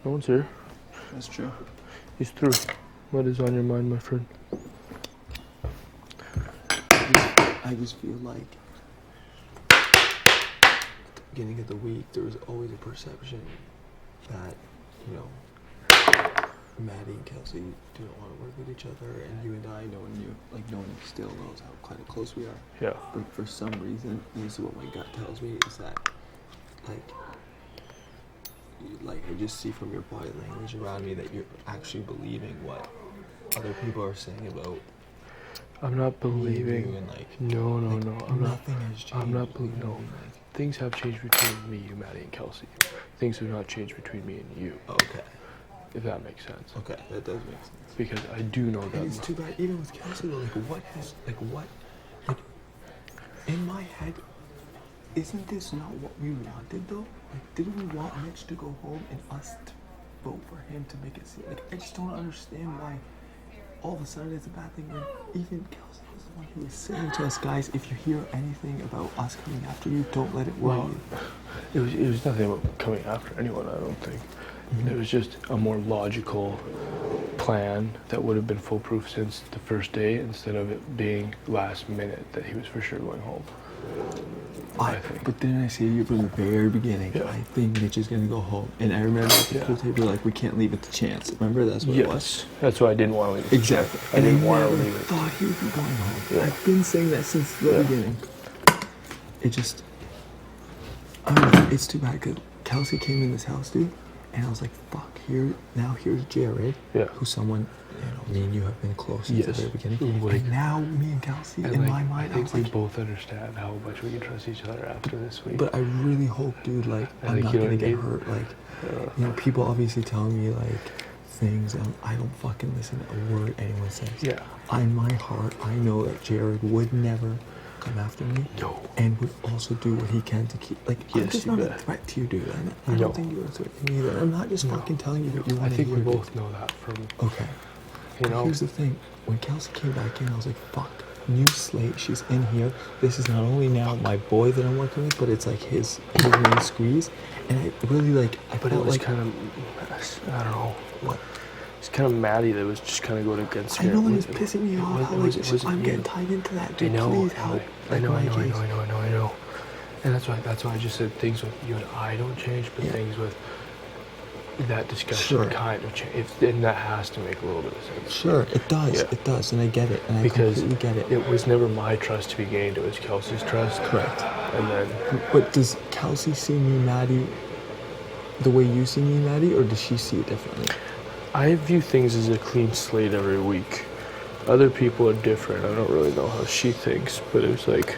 No one's here. That's true. He's through. What is on your mind, my friend? I just feel like at the beginning of the week, there was always a perception that, you know, Maddie and Kelsey do not want to work with each other, and you and I, knowing you, like no one still knows how kind of close we are. Yeah. But for some reason, and this is what my gut tells me, is that, like I just see from your body language around me that you're actually believing what other people are saying about. I'm not believing. And like, no. Nothing has changed. I'm not believing. No. Things have changed between me, you, Maddie, and Kelsey. Things have not changed between me and you. Okay. If that makes sense. Okay, that does make sense. Because I do know that. And it's too bad, even with Kelsey, though, in my head, isn't this not what we wanted, though? Like, didn't we want Mitch to go home and us to vote for him to make it seem, like, I just don't understand why all of a sudden it's a bad thing when even Kelsey was the one who was saying to us, guys, if you hear anything about us coming after you, don't let it worry you. It was nothing about coming after anyone, I don't think. Mm-hmm. It was just a more logical plan that would have been foolproof since the first day, instead of it being last minute that he was for sure going home. I think. But then I see you from the very beginning. Yeah. I think Mitch is going to go home. And I remember at the pool table, like, we can't leave it to chance. Remember? That's what it was. That's why I didn't want to leave it. Exactly. I didn't want to leave it. I thought he would be going home. Yeah. I've been saying that since the beginning. It just... I don't know. It's too bad because Kelsey came in this house, dude. And I was like, fuck, here's Jared, who's someone, me and you have been close since the very beginning. Like, and now me and Kelsey, in my mind, I think we both understand how much we can trust each other after this week. But I really hope, dude, like, I'm not going to get hurt. Like, people obviously telling me, like, things, and I don't fucking listen to a word anyone says. Yeah. In my heart, I know that Jared would never come after me, and would also do what he can to keep, like, I'm just not a threat to you, dude. I don't think you're a threat to me either. I'm not just fucking telling you what you want to hear. I think we both know that from... Okay. Here's the thing. When Kelsey came back in, I was like, fuck, new slate, she's in here. This is not only now my boy that I'm working with, but it's like his main squeeze. And I really, like, But it was like, kind of, I don't know. What? It's kind of Maddie that was just kind of going against me. I know, and it's pissing me off. I'm getting tied into that, dude. Please help. I know. And that's why I just said things with you and I don't change, but things with that discussion kind of change. And that has to make a little bit of sense. Sure, it does. Yeah. It does, and I get it. And I completely get it. It was never my trust to be gained. It was Kelsey's trust. Correct. And then... But does Kelsey see me, Maddie, the way you see me, Maddie, or does she see it differently? I view things as a clean slate every week. Other people are different. I don't really know how she thinks, but it was like...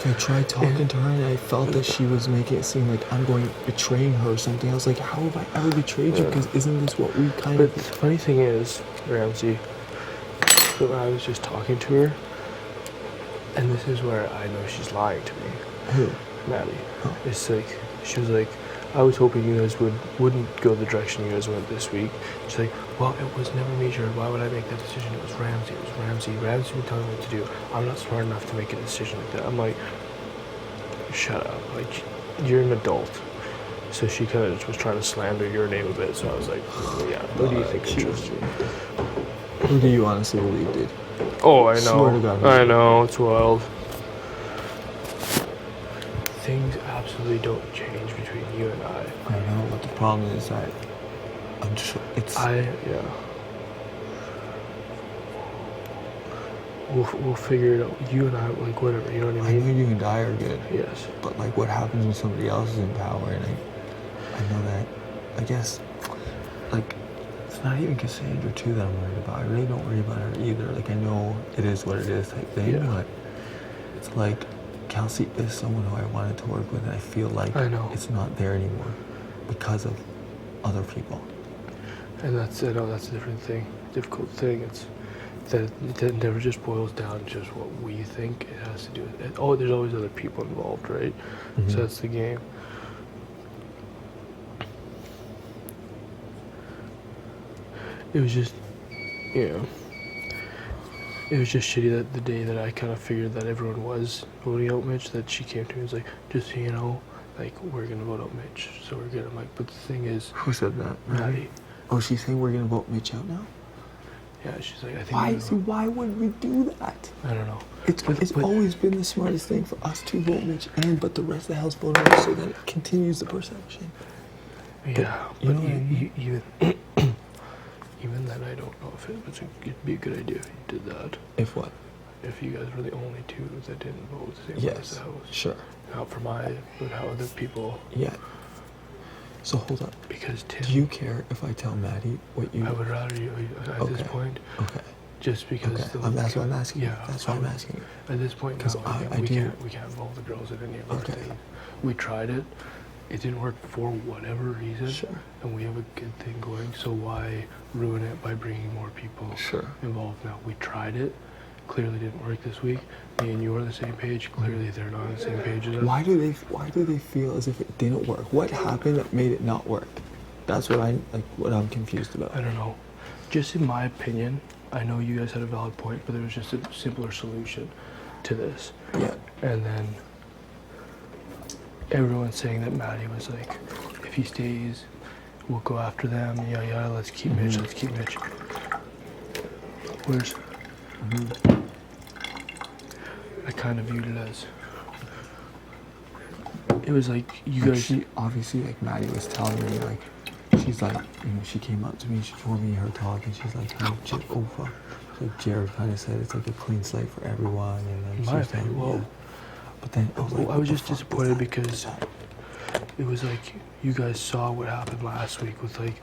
I tried talking to her and I felt that she was making it seem like I'm betraying her or something. I was like, how have I ever betrayed you? Because isn't this what we kind of... But the funny thing is, Ramsey, when I was just talking to her, and this is where I know she's lying to me. Who? Maddie. Oh. It's like, she was like, I was hoping you guys wouldn't go the direction you guys went this week. She's like, well, it was never me, Jared. Why would I make that decision? It was Ramsey. Ramsey would tell me what to do. I'm not smart enough to make a decision like that. I'm like, shut up. Like, you're an adult. So she kind of just was trying to slander your name a bit. So I was like, yeah, who do you think I trust you? Who do you honestly believe, dude? Oh, I know. Swear to God, I know. It's wild. Things absolutely don't change between you and I. I know, but the problem is that I'm sure We'll figure it out. You and I, like, whatever, you know what I mean? I know you and I are good. Yes. But, like, what happens when somebody else is in power, and I know that, I guess, like, it's not even Cassandra, too, that I'm worried about. I really don't worry about her either. Like, I know it is what it is type thing, but it's like, Kelsey is someone who I wanted to work with, and I feel like it's not there anymore because of other people. And that's a difficult thing. It's that it never just boils down to just what we think. It has to do with it. Oh, there's always other people involved, right? Mm-hmm. So that's the game. It was just, it was just shitty that the day that I kind of figured that everyone was voting out Mitch, that she came to me and was like, just so you know, like, we're gonna vote out Mitch, so we're good. I'm like, but the thing is, Who said that? Maddie. Oh, she's saying we're gonna vote Mitch out now? Yeah, she's like, I think. Why? See, why would we do that? I don't know. It's always been the smartest thing for us to vote Mitch in, but the rest of the house voted no, so then it continues the perception. Yeah, you but know what I mean? even then, I don't know if it'd be a good idea if you did that. If what? If you guys were the only two that didn't vote the same way as the house. Sure. Not for but how other people. Yeah. So hold up. Because Tim. Do you care if I tell Maddie what you? I would rather you at this point. Okay. Just because. Okay. That's why I'm asking. Yeah. That's why I'm asking you. At this point, because we can't involve the girls in any of our things. We tried it. It didn't work for whatever reason. Sure. And we have a good thing going. So why ruin it by bringing more people involved now? We tried it. Clearly didn't work this week. Me and you are on the same page. Clearly they're not on the same page as us. Why do they feel as if it didn't work? What happened that made it not work? That's what I'm confused about. I don't know. Just in my opinion, I know you guys had a valid point, but there was just a simpler solution to this. Yeah. And then everyone's saying that Maddie was like, if he stays, we'll go after them. Yeah, let's keep Mitch. Let's keep Mitch. Where's? I kind of viewed it as. It was like you guys. She obviously, like, Maddie was telling me, like, she's like, she came up to me, she told me her talk, and she's like, hey, like Jared kind of said, it's like a clean slate for everyone, and then my opinion, yeah. But then I was just disappointed because it was like you guys saw what happened last week with like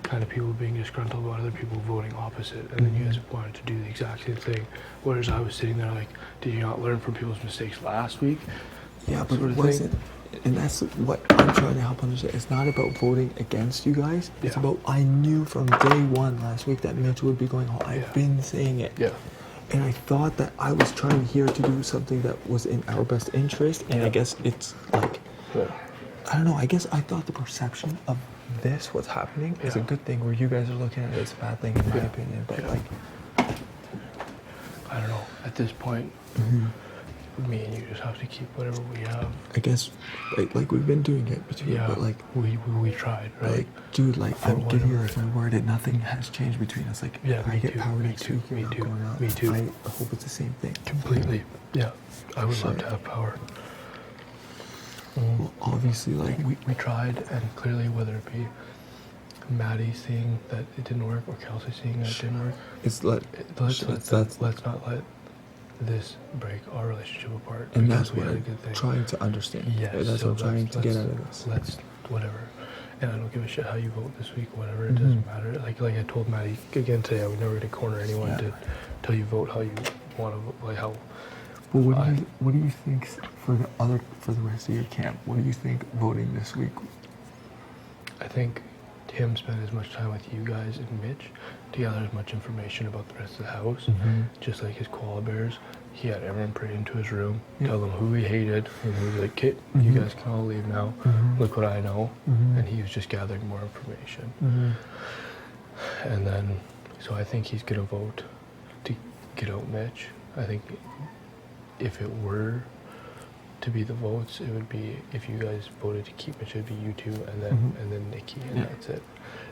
kind of people being disgruntled about other people voting opposite, and then you guys wanted to do the exact same thing. Whereas I was sitting there like, did you not learn from people's mistakes last week? Yeah, but it wasn't. And that's what I'm trying to help understand. It's not about voting against you guys. It's about, I knew from day one last week that Mitch would be going home. I've been saying it. Yeah. And I thought that I was trying here to do something that was in our best interest. And I guess it's like, I don't know, I guess I thought the perception of this, what's happening, is a good thing, where you guys are looking at it as a bad thing, in my opinion. But like, I don't know. At this point, me and you just have to keep whatever we have. I guess, like we've been doing it between, but like we tried, right? Like, dude, like I'm getting here, like my word, and nothing has changed between us. Like, I get power next week. Me too. Me too. I hope it's the same thing. Completely. Yeah, I would love to have power. Well, obviously, like we tried, and clearly, whether it be Maddie seeing that it didn't work or Kelsey seeing that it didn't work, let's not let this break our relationship apart. And that's what I'm trying to understand. Yes, that's what I'm trying to get out of this. Let's whatever. And I don't give a shit how you vote this week, whatever. It doesn't matter. Like I told Maddie again today, I would never gonna corner anyone to tell you vote how you want to vote, like how. Well, what do you think for the rest of your camp? What do you think voting this week? I think Tim spent as much time with you guys and Mitch to gather as much information about the rest of the house, just like his koala bears. He had everyone pray into his room, tell them who he hated, and he was like, "Kit, you guys can all leave now. Look what I know." And he was just gathering more information. And then, so I think he's gonna vote to get out Mitch. I think if it were to be the votes, it would be, if you guys voted to keep Mitch, it would be you two, and then Nikki, and that's it.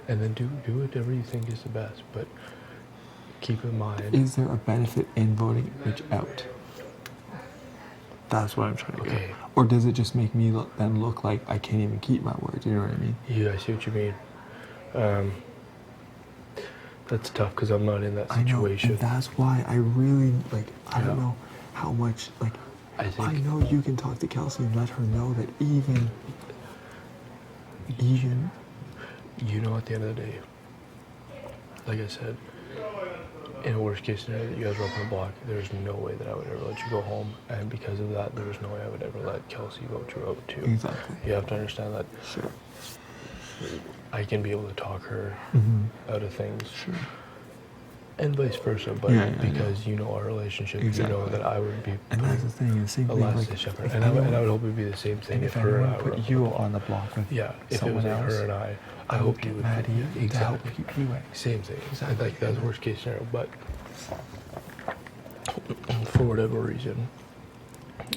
And then do whatever you think is the best, but keep in mind. Is there a benefit in voting Mitch out? That's what I'm trying to get. Or does it just make me look like I can't even keep my word? You know what I mean? Yeah, I see what you mean. That's tough because I'm not in that situation. I know, and that's why I really I don't know how much I know you can talk to Kelsey and let her know that even you know, at the end of the day, like I said, in a worst case scenario that you guys were up on the block, there's no way that I would ever let you go home, and because of that, there's no way I would ever let Kelsey vote you out too. Exactly. You have to understand that. Sure. I can be able to talk her out of things. Sure. And vice versa, but because you know our relationship, you know that I would be. And that's the thing, the same thing. And I would hope it would be the same thing if her and I were. Put you on the block with if it was like her and I hope you would. Maddie to help keep you in. Same thing. Exactly. Like that's worst case scenario, but for whatever reason,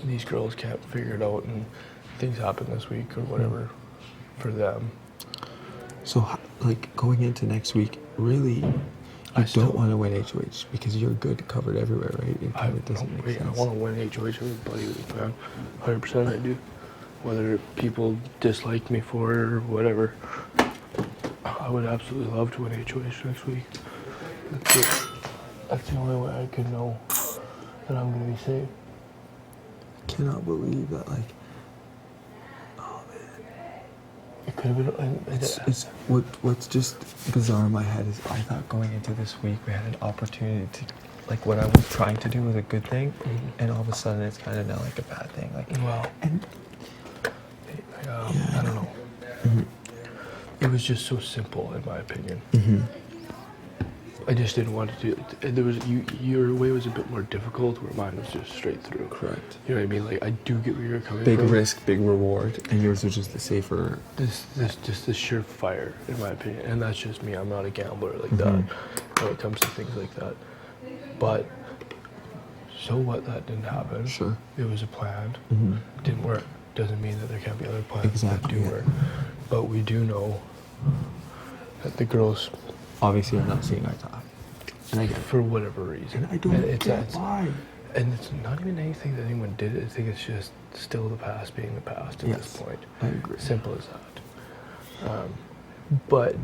these girls can't figure it out, and things happen this week or whatever for them. So, like, going into next week, really, I don't want to win HOH because you're good covered everywhere, right? It doesn't make sense. I want to win HOH everybody with the plan. 100% I do. Whether people dislike me for it or whatever, I would absolutely love to win HOH next week. That's the only way I can know that I'm going to be safe. I cannot believe that, like, oh man. It could have been. It's what's just bizarre in my head is I thought going into this week we had an opportunity to, like, what I was trying to do was a good thing, and all of a sudden it's kind of now like a bad thing. Like, well, and I don't know. It was just so simple, in my opinion. I just didn't want to do it. There was your way was a bit more difficult, where mine was just straight through. Correct. You know what I mean? Like, I do get where you're coming big from. risk, big reward, and yours was just the safer. This surefire, in my opinion, and that's just me. I'm not a gambler like that when it comes to things like that. But so what? That didn't happen. Sure. It was a plan. Didn't work. Doesn't mean that there can't be other plans that do work. But we do know that the girls obviously are not seeing eye to eye, and I get it. For whatever reason. And I don't get why. And it's not even anything that anyone did. I think it's just still the past being the past at this point. I agree. Simple as that. But